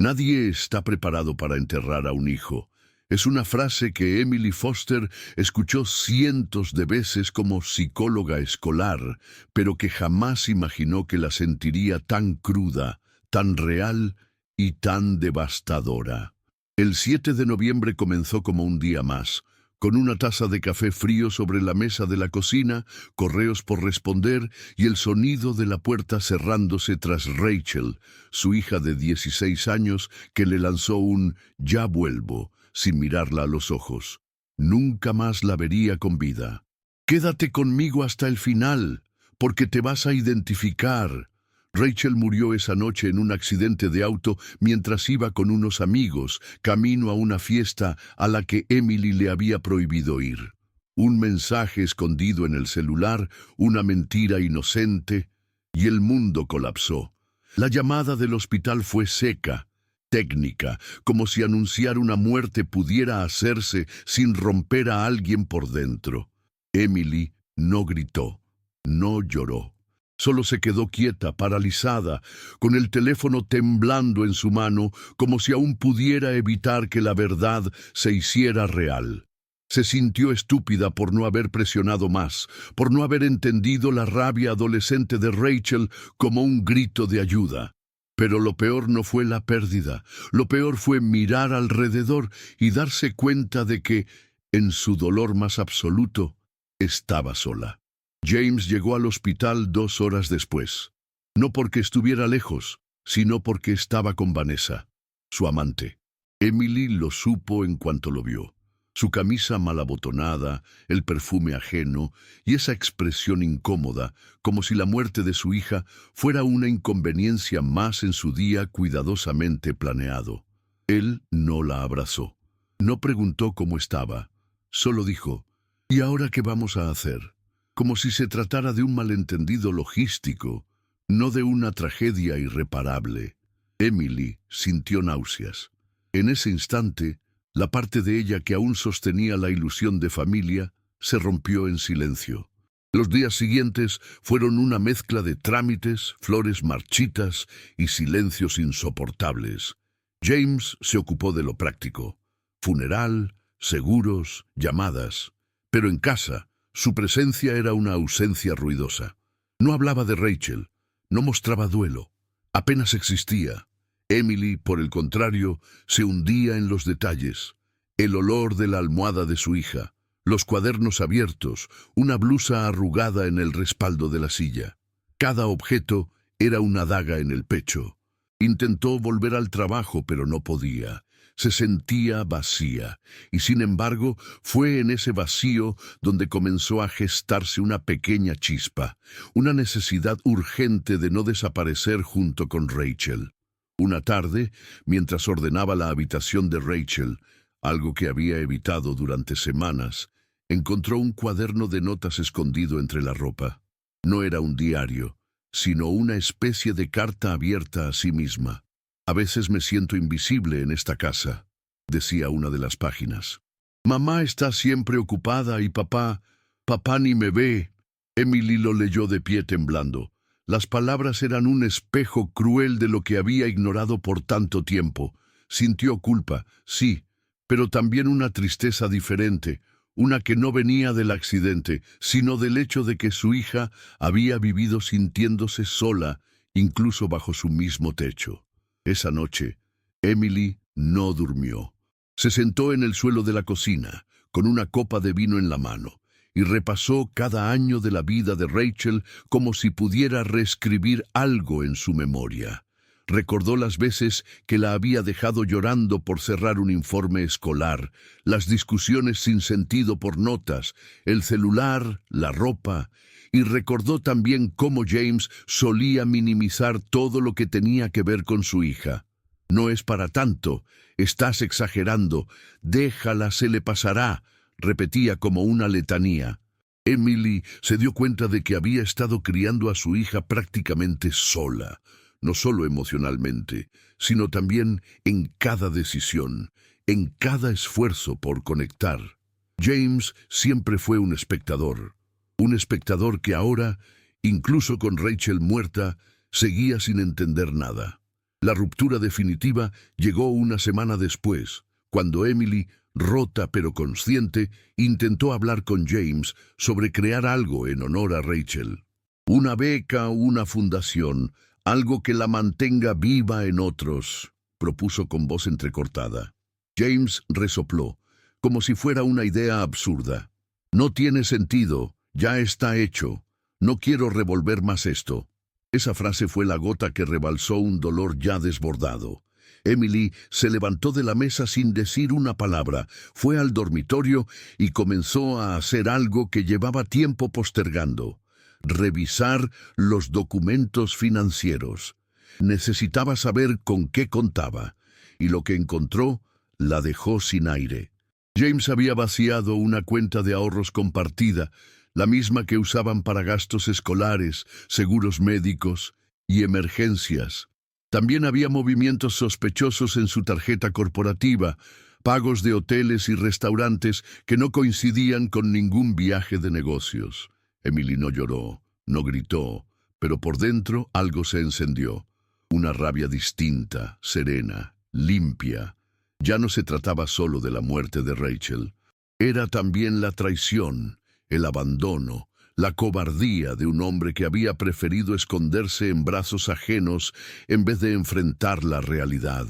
Nadie está preparado para enterrar a un hijo. Es una frase que Emily Foster escuchó cientos de veces como psicóloga escolar, pero que jamás imaginó que la sentiría tan cruda, tan real y tan devastadora. El 7 de noviembre comenzó como un día más, con una taza de café frío sobre la mesa de la cocina, correos por responder y el sonido de la puerta cerrándose tras Rachel, su hija de 16 años, que le lanzó un «ya vuelvo», sin mirarla a los ojos. Nunca más la vería con vida. «Quédate conmigo hasta el final, porque te vas a identificar». Rachel murió esa noche en un accidente de auto mientras iba con unos amigos, camino a una fiesta a la que Emily le había prohibido ir. Un mensaje escondido en el celular, una mentira inocente, y el mundo colapsó. La llamada del hospital fue seca, técnica, como si anunciar una muerte pudiera hacerse sin romper a alguien por dentro. Emily no gritó, no lloró. Solo se quedó quieta, paralizada, con el teléfono temblando en su mano, como si aún pudiera evitar que la verdad se hiciera real. Se sintió estúpida por no haber presionado más, por no haber entendido la rabia adolescente de Rachel como un grito de ayuda. Pero lo peor no fue la pérdida, lo peor fue mirar alrededor y darse cuenta de que, en su dolor más absoluto, estaba sola. James llegó al hospital 2 horas después, no porque estuviera lejos, sino porque estaba con Vanessa, su amante. Emily lo supo en cuanto lo vio. Su camisa mal abotonada, el perfume ajeno y esa expresión incómoda, como si la muerte de su hija fuera una inconveniencia más en su día cuidadosamente planeado. Él no la abrazó. No preguntó cómo estaba. Solo dijo, «¿Y ahora qué vamos a hacer?», como si se tratara de un malentendido logístico, no de una tragedia irreparable. Emily sintió náuseas. En ese instante, la parte de ella que aún sostenía la ilusión de familia se rompió en silencio. Los días siguientes fueron una mezcla de trámites, flores marchitas y silencios insoportables. James se ocupó de lo práctico: funeral, seguros, llamadas. Pero en casa, su presencia era una ausencia ruidosa. No hablaba de Rachel, no mostraba duelo, apenas existía. Emily, por el contrario, se hundía en los detalles: el olor de la almohada de su hija, los cuadernos abiertos, una blusa arrugada en el respaldo de la silla. Cada objeto era una daga en el pecho. Intentó volver al trabajo, pero no podía. Se sentía vacía, y sin embargo fue en ese vacío donde comenzó a gestarse una pequeña chispa, una necesidad urgente de no desaparecer junto con Rachel. Una tarde, mientras ordenaba la habitación de Rachel, algo que había evitado durante semanas, encontró un cuaderno de notas escondido entre la ropa. No era un diario, sino una especie de carta abierta a sí misma. «A veces me siento invisible en esta casa», decía una de las páginas. «Mamá está siempre ocupada y papá ni me ve». Emily lo leyó de pie temblando. Las palabras eran un espejo cruel de lo que había ignorado por tanto tiempo. Sintió culpa, sí, pero también una tristeza diferente, una que no venía del accidente, sino del hecho de que su hija había vivido sintiéndose sola, incluso bajo su mismo techo. Esa noche, Emily no durmió. Se sentó en el suelo de la cocina, con una copa de vino en la mano, y repasó cada año de la vida de Rachel como si pudiera reescribir algo en su memoria. Recordó las veces que la había dejado llorando por cerrar un informe escolar, las discusiones sin sentido por notas, el celular, la ropa, y recordó también cómo James solía minimizar todo lo que tenía que ver con su hija. «No es para tanto, estás exagerando, déjala, se le pasará», repetía como una letanía. Emily se dio cuenta de que había estado criando a su hija prácticamente sola, no solo emocionalmente, sino también en cada decisión, en cada esfuerzo por conectar. James siempre fue un espectador que ahora, incluso con Rachel muerta, seguía sin entender nada. La ruptura definitiva llegó una semana después, cuando Emily, rota pero consciente, intentó hablar con James sobre crear algo en honor a Rachel. Una beca, una fundación, algo que la mantenga viva en otros, propuso con voz entrecortada. James resopló, como si fuera una idea absurda. No tiene sentido, ya está hecho. No quiero revolver más esto. Esa frase fue la gota que rebalsó un dolor ya desbordado. Emily se levantó de la mesa sin decir una palabra, fue al dormitorio y comenzó a hacer algo que llevaba tiempo postergando: revisar los documentos financieros. Necesitaba saber con qué contaba, y lo que encontró la dejó sin aire. James había vaciado una cuenta de ahorros compartida, la misma que usaban para gastos escolares, seguros médicos y emergencias. También había movimientos sospechosos en su tarjeta corporativa, pagos de hoteles y restaurantes que no coincidían con ningún viaje de negocios. Emily no lloró, no gritó, pero por dentro algo se encendió. Una rabia distinta, serena, limpia. Ya no se trataba solo de la muerte de Rachel. Era también la traición, el abandono, la cobardía de un hombre que había preferido esconderse en brazos ajenos en vez de enfrentar la realidad.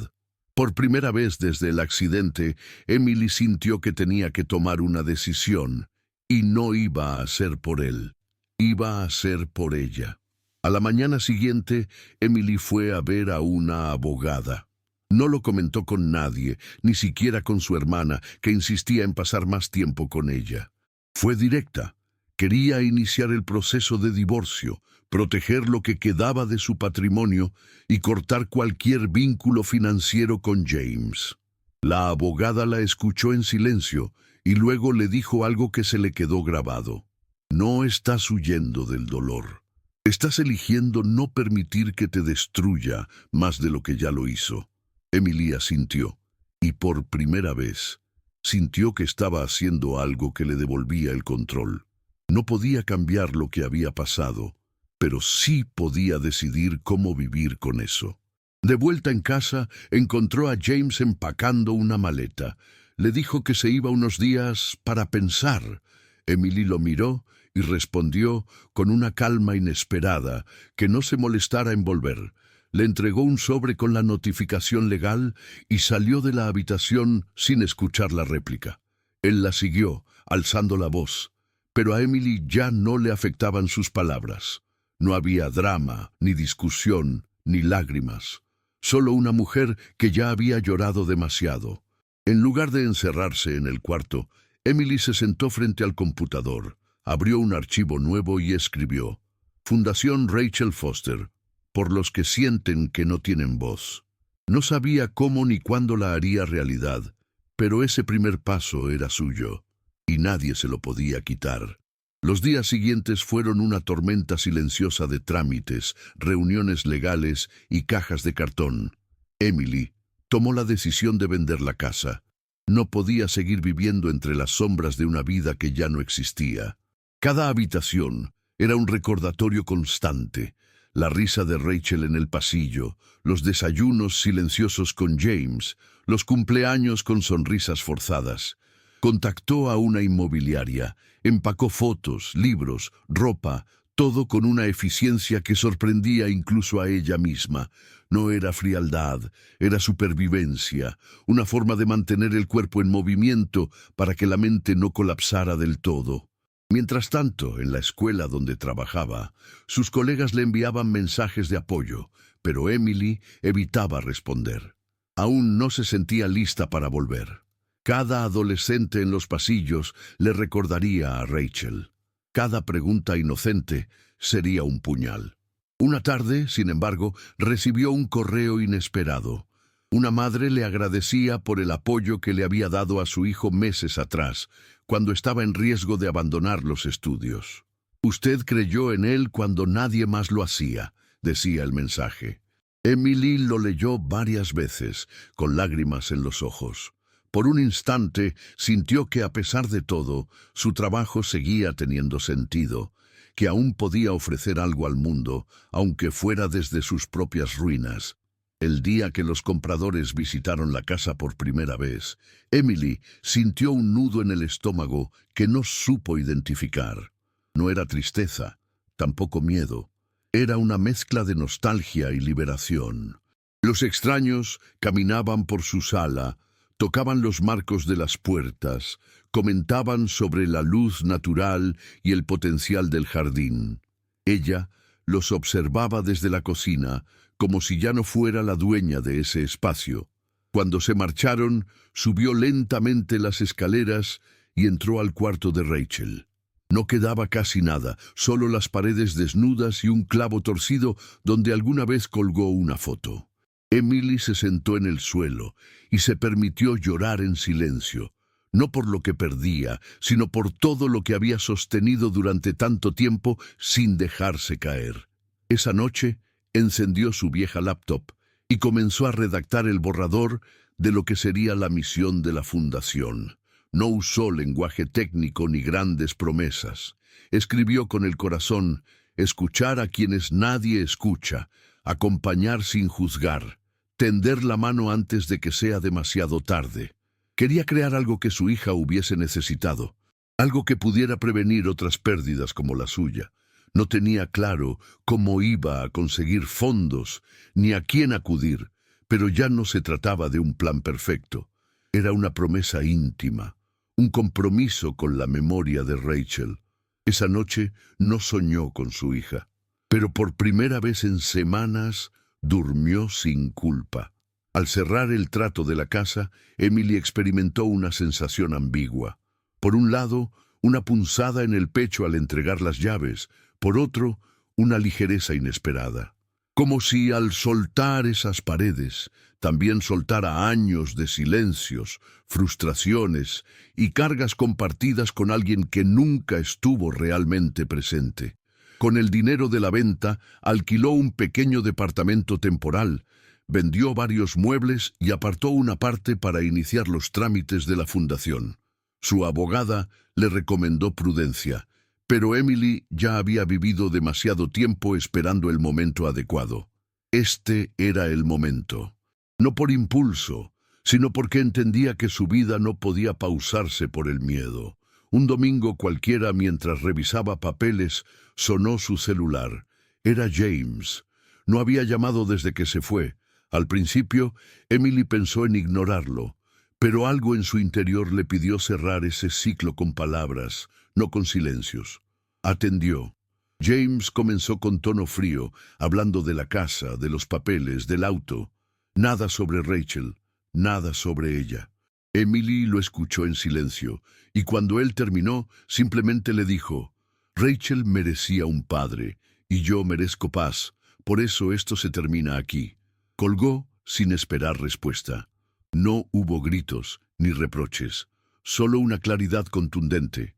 Por primera vez desde el accidente, Emily sintió que tenía que tomar una decisión, y no iba a ser por él, iba a ser por ella. A la mañana siguiente, Emily fue a ver a una abogada. No lo comentó con nadie, ni siquiera con su hermana, que insistía en pasar más tiempo con ella. Fue directa. Quería iniciar el proceso de divorcio, proteger lo que quedaba de su patrimonio y cortar cualquier vínculo financiero con James. La abogada la escuchó en silencio y luego le dijo algo que se le quedó grabado. No estás huyendo del dolor. Estás eligiendo no permitir que te destruya más de lo que ya lo hizo. Emily asintió, y por primera vez sintió que estaba haciendo algo que le devolvía el control. No podía cambiar lo que había pasado, pero sí podía decidir cómo vivir con eso. De vuelta en casa, encontró a James empacando una maleta. Le dijo que se iba unos días para pensar. Emily lo miró y respondió con una calma inesperada que no se molestara en volver. Le entregó un sobre con la notificación legal y salió de la habitación sin escuchar la réplica. Él la siguió, alzando la voz. Pero a Emily ya no le afectaban sus palabras. No había drama, ni discusión, ni lágrimas. Solo una mujer que ya había llorado demasiado. En lugar de encerrarse en el cuarto, Emily se sentó frente al computador, abrió un archivo nuevo y escribió: Fundación Rachel Foster, por los que sienten que no tienen voz. No sabía cómo ni cuándo la haría realidad, pero ese primer paso era suyo, y nadie se lo podía quitar. Los días siguientes fueron una tormenta silenciosa de trámites, reuniones legales y cajas de cartón. Emily tomó la decisión de vender la casa. No podía seguir viviendo entre las sombras de una vida que ya no existía. Cada habitación era un recordatorio constante: la risa de Rachel en el pasillo, los desayunos silenciosos con James, los cumpleaños con sonrisas forzadas. Contactó a una inmobiliaria, empacó fotos, libros, ropa, todo con una eficiencia que sorprendía incluso a ella misma. No era frialdad, era supervivencia, una forma de mantener el cuerpo en movimiento para que la mente no colapsara del todo. Mientras tanto, en la escuela donde trabajaba, sus colegas le enviaban mensajes de apoyo, pero Emily evitaba responder. Aún no se sentía lista para volver. Cada adolescente en los pasillos le recordaría a Rachel. Cada pregunta inocente sería un puñal. Una tarde, sin embargo, recibió un correo inesperado. Una madre le agradecía por el apoyo que le había dado a su hijo meses atrás, cuando estaba en riesgo de abandonar los estudios. Usted creyó en él cuando nadie más lo hacía, decía el mensaje. Emily lo leyó varias veces, con lágrimas en los ojos. Por un instante sintió que, a pesar de todo, su trabajo seguía teniendo sentido, que aún podía ofrecer algo al mundo, aunque fuera desde sus propias ruinas. El día que los compradores visitaron la casa por primera vez, Emily sintió un nudo en el estómago que no supo identificar. No era tristeza, tampoco miedo. Era una mezcla de nostalgia y liberación. Los extraños caminaban por su sala, tocaban los marcos de las puertas, comentaban sobre la luz natural y el potencial del jardín. Ella los observaba desde la cocina, como si ya no fuera la dueña de ese espacio. Cuando se marcharon, subió lentamente las escaleras y entró al cuarto de Rachel. No quedaba casi nada, solo las paredes desnudas y un clavo torcido donde alguna vez colgó una foto. Emily se sentó en el suelo y se permitió llorar en silencio, no por lo que perdía, sino por todo lo que había sostenido durante tanto tiempo sin dejarse caer. Esa noche encendió su vieja laptop y comenzó a redactar el borrador de lo que sería la misión de la fundación. No usó lenguaje técnico ni grandes promesas. Escribió con el corazón: escuchar a quienes nadie escucha, acompañar sin juzgar, tender la mano antes de que sea demasiado tarde. Quería crear algo que su hija hubiese necesitado, algo que pudiera prevenir otras pérdidas como la suya. No tenía claro cómo iba a conseguir fondos ni a quién acudir, pero ya no se trataba de un plan perfecto. Era una promesa íntima, un compromiso con la memoria de Rachel. Esa noche no soñó con su hija, pero por primera vez en semanas durmió sin culpa. Al cerrar el trato de la casa, Emily experimentó una sensación ambigua. Por un lado, una punzada en el pecho al entregar las llaves; por otro, una ligereza inesperada. Como si al soltar esas paredes, también soltara años de silencios, frustraciones y cargas compartidas con alguien que nunca estuvo realmente presente. Con el dinero de la venta, alquiló un pequeño departamento temporal, vendió varios muebles y apartó una parte para iniciar los trámites de la fundación. Su abogada le recomendó prudencia, pero Emily ya había vivido demasiado tiempo esperando el momento adecuado. Este era el momento. No por impulso, sino porque entendía que su vida no podía pausarse por el miedo. Un domingo cualquiera, mientras revisaba papeles, sonó su celular. Era James. No había llamado desde que se fue. Al principio, Emily pensó en ignorarlo, pero algo en su interior le pidió cerrar ese ciclo con palabras, no con silencios. Atendió. James comenzó con tono frío, hablando de la casa, de los papeles, del auto. Nada sobre Rachel, nada sobre ella. Emily lo escuchó en silencio, y cuando él terminó, simplemente le dijo: Rachel merecía un padre, y yo merezco paz, por eso esto se termina aquí. Colgó sin esperar respuesta. No hubo gritos ni reproches, solo una claridad contundente.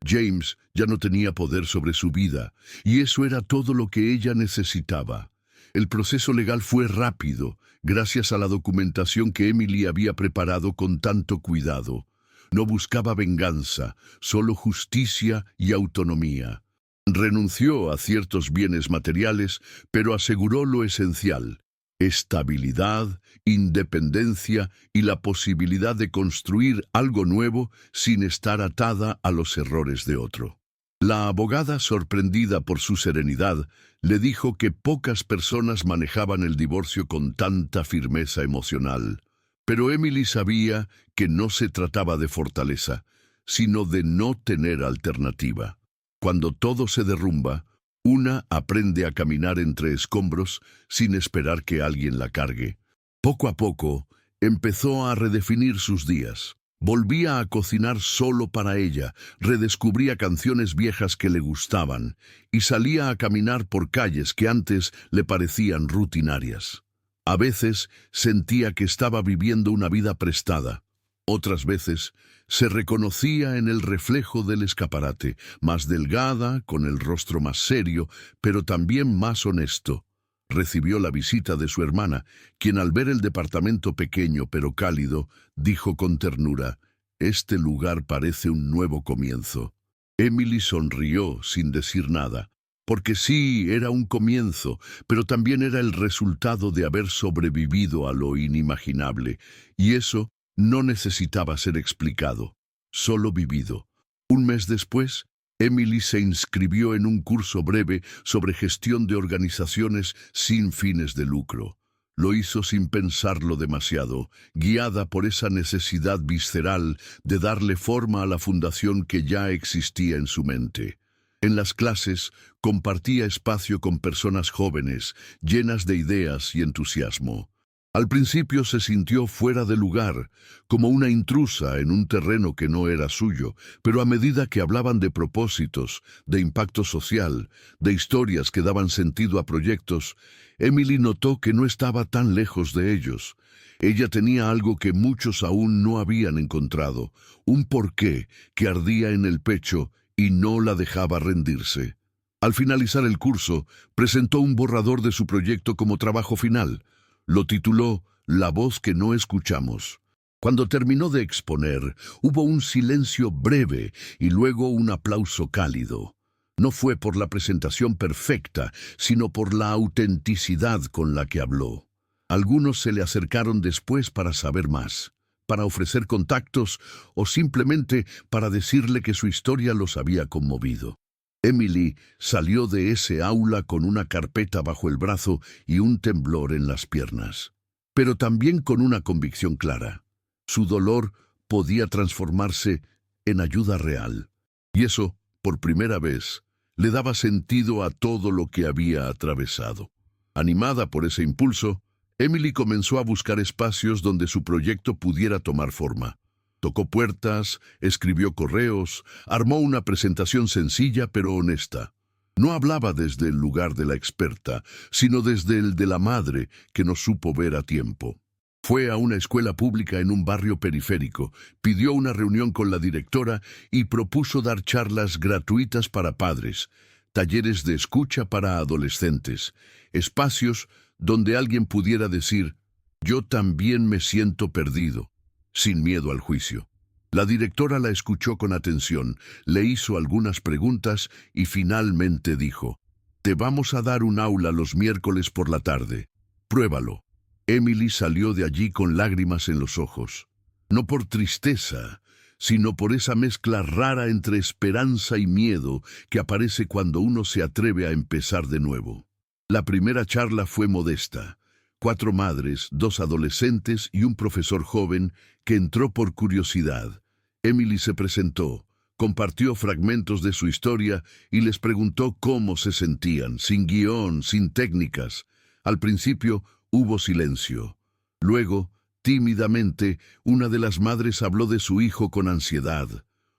James ya no tenía poder sobre su vida, y eso era todo lo que ella necesitaba. El proceso legal fue rápido, gracias a la documentación que Emily había preparado con tanto cuidado. No buscaba venganza, solo justicia y autonomía. Renunció a ciertos bienes materiales, pero aseguró lo esencial: estabilidad, independencia y la posibilidad de construir algo nuevo sin estar atada a los errores de otro. La abogada, sorprendida por su serenidad, le dijo que pocas personas manejaban el divorcio con tanta firmeza emocional. Pero Emily sabía que no se trataba de fortaleza, sino de no tener alternativa. Cuando todo se derrumba, una aprende a caminar entre escombros sin esperar que alguien la cargue. Poco a poco, empezó a redefinir sus días. Volvía a cocinar solo para ella, redescubría canciones viejas que le gustaban y salía a caminar por calles que antes le parecían rutinarias. A veces sentía que estaba viviendo una vida prestada. Otras veces se reconocía en el reflejo del escaparate, más delgada, con el rostro más serio, pero también más honesto. Recibió la visita de su hermana, quien al ver el departamento pequeño pero cálido, dijo con ternura: «Este lugar parece un nuevo comienzo». Emily sonrió sin decir nada. Porque sí, era un comienzo, pero también era el resultado de haber sobrevivido a lo inimaginable, y eso no necesitaba ser explicado, solo vivido. Un mes después, Emily se inscribió en un curso breve sobre gestión de organizaciones sin fines de lucro. Lo hizo sin pensarlo demasiado, guiada por esa necesidad visceral de darle forma a la fundación que ya existía en su mente. En las clases, compartía espacio con personas jóvenes, llenas de ideas y entusiasmo. Al principio se sintió fuera de lugar, como una intrusa en un terreno que no era suyo, pero a medida que hablaban de propósitos, de impacto social, de historias que daban sentido a proyectos, Emily notó que no estaba tan lejos de ellos. Ella tenía algo que muchos aún no habían encontrado, un porqué que ardía en el pecho y no la dejaba rendirse. Al finalizar el curso, presentó un borrador de su proyecto como trabajo final. Lo tituló La voz que no escuchamos. Cuando terminó de exponer, hubo un silencio breve y luego un aplauso cálido. No fue por la presentación perfecta, sino por la autenticidad con la que habló. Algunos se le acercaron después para saber más, para ofrecer contactos o simplemente para decirle que su historia los había conmovido. Emily salió de ese aula con una carpeta bajo el brazo y un temblor en las piernas, pero también con una convicción clara. Su dolor podía transformarse en ayuda real, y eso, por primera vez, le daba sentido a todo lo que había atravesado. Animada por ese impulso, Emily comenzó a buscar espacios donde su proyecto pudiera tomar forma. Tocó puertas, escribió correos, armó una presentación sencilla pero honesta. No hablaba desde el lugar de la experta, sino desde el de la madre que no supo ver a tiempo. Fue a una escuela pública en un barrio periférico, pidió una reunión con la directora y propuso dar charlas gratuitas para padres, talleres de escucha para adolescentes, espacios donde alguien pudiera decir, «Yo también me siento perdido», sin miedo al juicio. La directora la escuchó con atención, le hizo algunas preguntas y finalmente dijo, «Te vamos a dar un aula los miércoles por la tarde. Pruébalo». Emily salió de allí con lágrimas en los ojos. No por tristeza, sino por esa mezcla rara entre esperanza y miedo que aparece cuando uno se atreve a empezar de nuevo. La primera charla fue modesta. 4 madres, 2 adolescentes y un profesor joven que entró por curiosidad. Emily se presentó, compartió fragmentos de su historia y les preguntó cómo se sentían, sin guión, sin técnicas. Al principio hubo silencio. Luego, tímidamente, una de las madres habló de su hijo con ansiedad.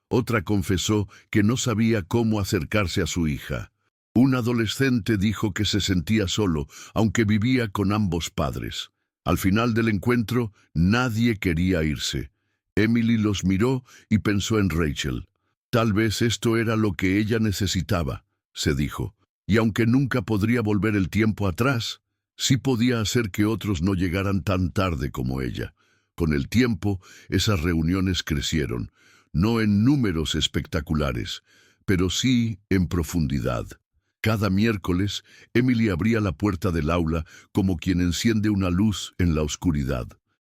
Otra confesó que no sabía cómo acercarse a su hija. Un adolescente dijo que se sentía solo, aunque vivía con ambos padres. Al final del encuentro, nadie quería irse. Emily los miró y pensó en Rachel. Tal vez esto era lo que ella necesitaba, se dijo. Y aunque nunca podría volver el tiempo atrás, sí podía hacer que otros no llegaran tan tarde como ella. Con el tiempo, esas reuniones crecieron, no en números espectaculares, pero sí en profundidad. Cada miércoles, Emily abría la puerta del aula como quien enciende una luz en la oscuridad.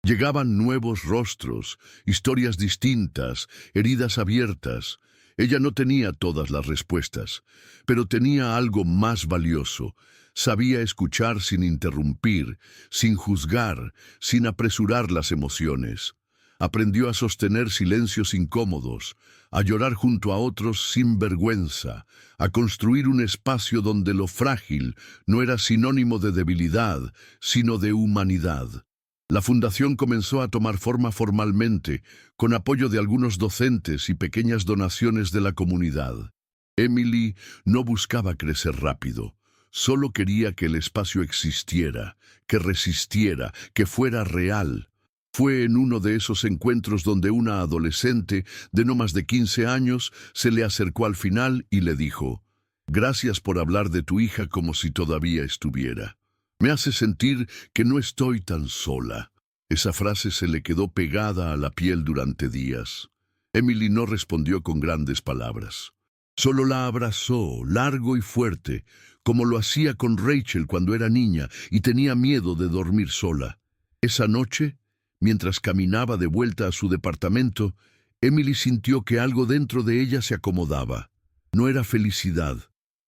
Llegaban nuevos rostros, historias distintas, heridas abiertas. Ella no tenía todas las respuestas, pero tenía algo más valioso. Sabía escuchar sin interrumpir, sin juzgar, sin apresurar las emociones. Aprendió a sostener silencios incómodos, a llorar junto a otros sin vergüenza, a construir un espacio donde lo frágil no era sinónimo de debilidad, sino de humanidad. La fundación comenzó a tomar forma formalmente, con apoyo de algunos docentes y pequeñas donaciones de la comunidad. Emily no buscaba crecer rápido, solo quería que el espacio existiera, que resistiera, que fuera real. Fue en uno de esos encuentros donde una adolescente de no más de 15 años se le acercó al final y le dijo, «Gracias por hablar de tu hija como si todavía estuviera. Me hace sentir que no estoy tan sola». Esa frase se le quedó pegada a la piel durante días. Emily no respondió con grandes palabras. Solo la abrazó, largo y fuerte, como lo hacía con Rachel cuando era niña y tenía miedo de dormir sola. Esa noche, mientras caminaba de vuelta a su departamento, Emily sintió que algo dentro de ella se acomodaba. No era felicidad,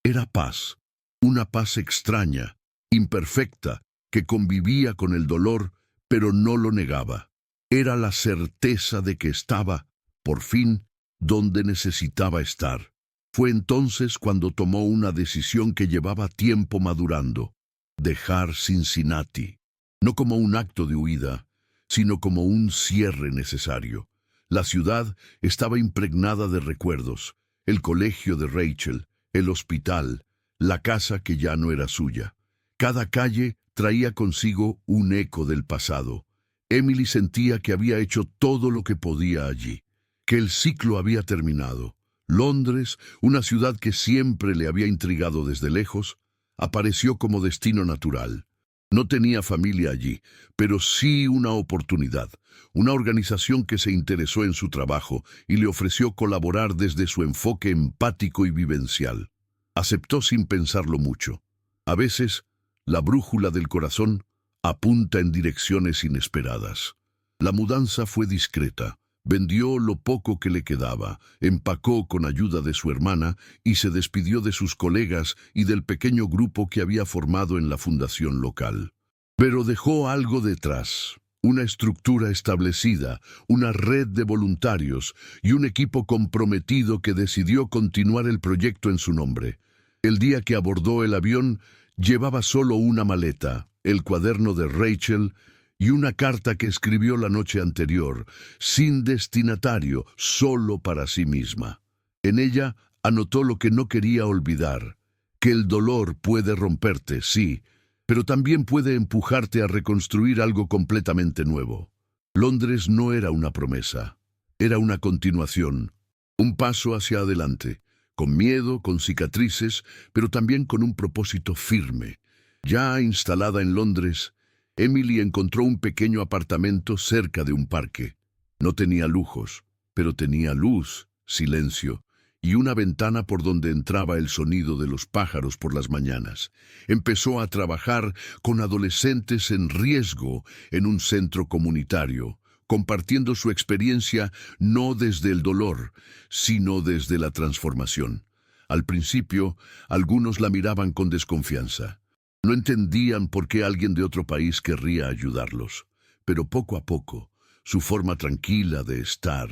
era paz. Una paz extraña, imperfecta, que convivía con el dolor, pero no lo negaba. Era la certeza de que estaba, por fin, donde necesitaba estar. Fue entonces cuando tomó una decisión que llevaba tiempo madurando: dejar Cincinnati. No como un acto de huida, sino como un cierre necesario. La ciudad estaba impregnada de recuerdos: el colegio de Rachel, el hospital, la casa que ya no era suya. Cada calle traía consigo un eco del pasado. Emily sentía que había hecho todo lo que podía allí, que el ciclo había terminado. Londres, una ciudad que siempre le había intrigado desde lejos, apareció como destino natural. No tenía familia allí, pero sí una oportunidad, una organización que se interesó en su trabajo y le ofreció colaborar desde su enfoque empático y vivencial. Aceptó sin pensarlo mucho. A veces, la brújula del corazón apunta en direcciones inesperadas. La mudanza fue discreta. Vendió lo poco que le quedaba, empacó con ayuda de su hermana y se despidió de sus colegas y del pequeño grupo que había formado en la fundación local. Pero dejó algo detrás: una estructura establecida, una red de voluntarios y un equipo comprometido que decidió continuar el proyecto en su nombre. El día que abordó el avión, llevaba solo una maleta, el cuaderno de Rachel y una carta que escribió la noche anterior, sin destinatario, solo para sí misma. En ella anotó lo que no quería olvidar: que el dolor puede romperte, sí, pero también puede empujarte a reconstruir algo completamente nuevo. Londres no era una promesa, era una continuación, un paso hacia adelante, con miedo, con cicatrices, pero también con un propósito firme. Ya instalada en Londres, Emily encontró un pequeño apartamento cerca de un parque. No tenía lujos, pero tenía luz, silencio y una ventana por donde entraba el sonido de los pájaros por las mañanas. Empezó a trabajar con adolescentes en riesgo en un centro comunitario, compartiendo su experiencia no desde el dolor, sino desde la transformación. Al principio, algunos la miraban con desconfianza. No entendían por qué alguien de otro país querría ayudarlos, pero poco a poco, su forma tranquila de estar,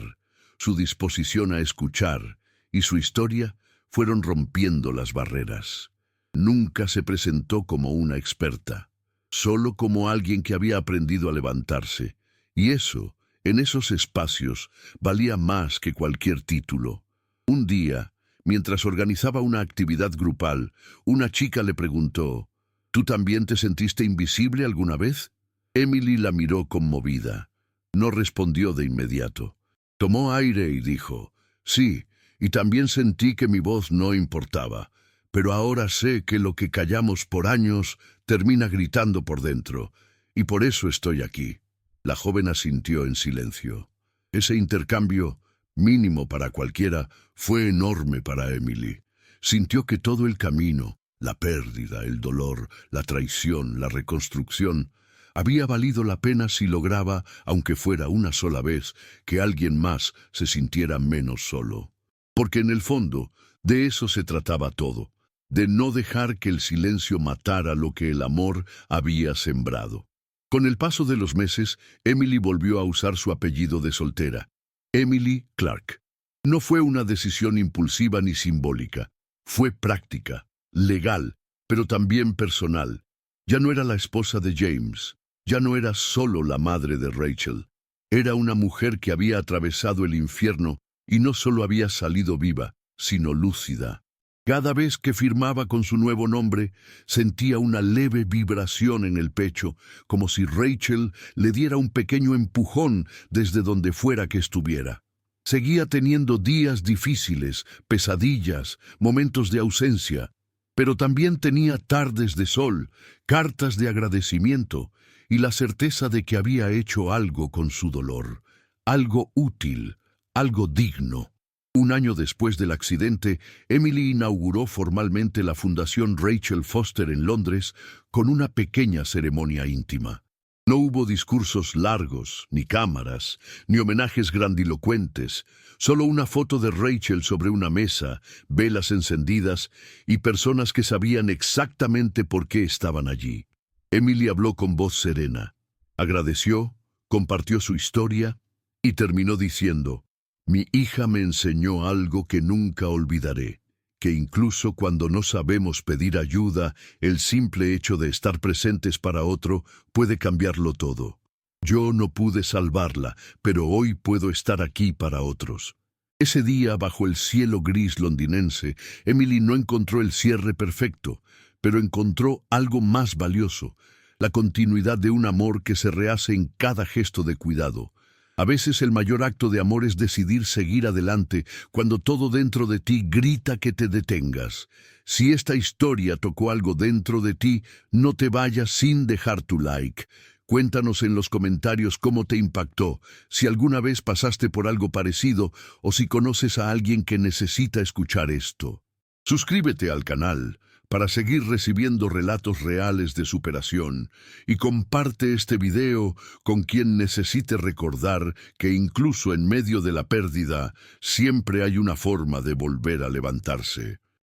su disposición a escuchar y su historia fueron rompiendo las barreras. Nunca se presentó como una experta, solo como alguien que había aprendido a levantarse, y eso, en esos espacios, valía más que cualquier título. Un día, mientras organizaba una actividad grupal, una chica le preguntó: ¿tú también te sentiste invisible alguna vez? Emily la miró conmovida. No respondió de inmediato. Tomó aire y dijo: sí, y también sentí que mi voz no importaba, pero ahora sé que lo que callamos por años termina gritando por dentro, y por eso estoy aquí. La joven asintió en silencio. Ese intercambio, mínimo para cualquiera, fue enorme para Emily. Sintió que todo el camino, la pérdida, el dolor, la traición, la reconstrucción, había valido la pena si lograba, aunque fuera una sola vez, que alguien más se sintiera menos solo. Porque en el fondo, de eso se trataba todo, de no dejar que el silencio matara lo que el amor había sembrado. Con el paso de los meses, Emily volvió a usar su apellido de soltera: Emily Clark. No fue una decisión impulsiva ni simbólica, fue práctica, legal, pero también personal. Ya no era la esposa de James, ya no era solo la madre de Rachel. Era una mujer que había atravesado el infierno y no solo había salido viva, sino lúcida. Cada vez que firmaba con su nuevo nombre, sentía una leve vibración en el pecho, como si Rachel le diera un pequeño empujón desde donde fuera que estuviera. Seguía teniendo días difíciles, pesadillas, momentos de ausencia, pero también tenía tardes de sol, cartas de agradecimiento y la certeza de que había hecho algo con su dolor, algo útil, algo digno. Un año después del accidente, Emily inauguró formalmente la Fundación Rachel Foster en Londres con una pequeña ceremonia íntima. No hubo discursos largos, ni cámaras, ni homenajes grandilocuentes, solo una foto de Rachel sobre una mesa, velas encendidas y personas que sabían exactamente por qué estaban allí. Emily habló con voz serena, agradeció, compartió su historia y terminó diciendo: mi hija me enseñó algo que nunca olvidaré, que incluso cuando no sabemos pedir ayuda, el simple hecho de estar presentes para otro puede cambiarlo todo. Yo no pude salvarla, pero hoy puedo estar aquí para otros. Ese día, bajo el cielo gris londinense, Emily no encontró el cierre perfecto, pero encontró algo más valioso, la continuidad de un amor que se rehace en cada gesto de cuidado. A veces el mayor acto de amor es decidir seguir adelante cuando todo dentro de ti grita que te detengas. Si esta historia tocó algo dentro de ti, no te vayas sin dejar tu like. Cuéntanos en los comentarios cómo te impactó, si alguna vez pasaste por algo parecido o si conoces a alguien que necesita escuchar esto. Suscríbete al canal para seguir recibiendo relatos reales de superación y comparte este video con quien necesite recordar que incluso en medio de la pérdida siempre hay una forma de volver a levantarse.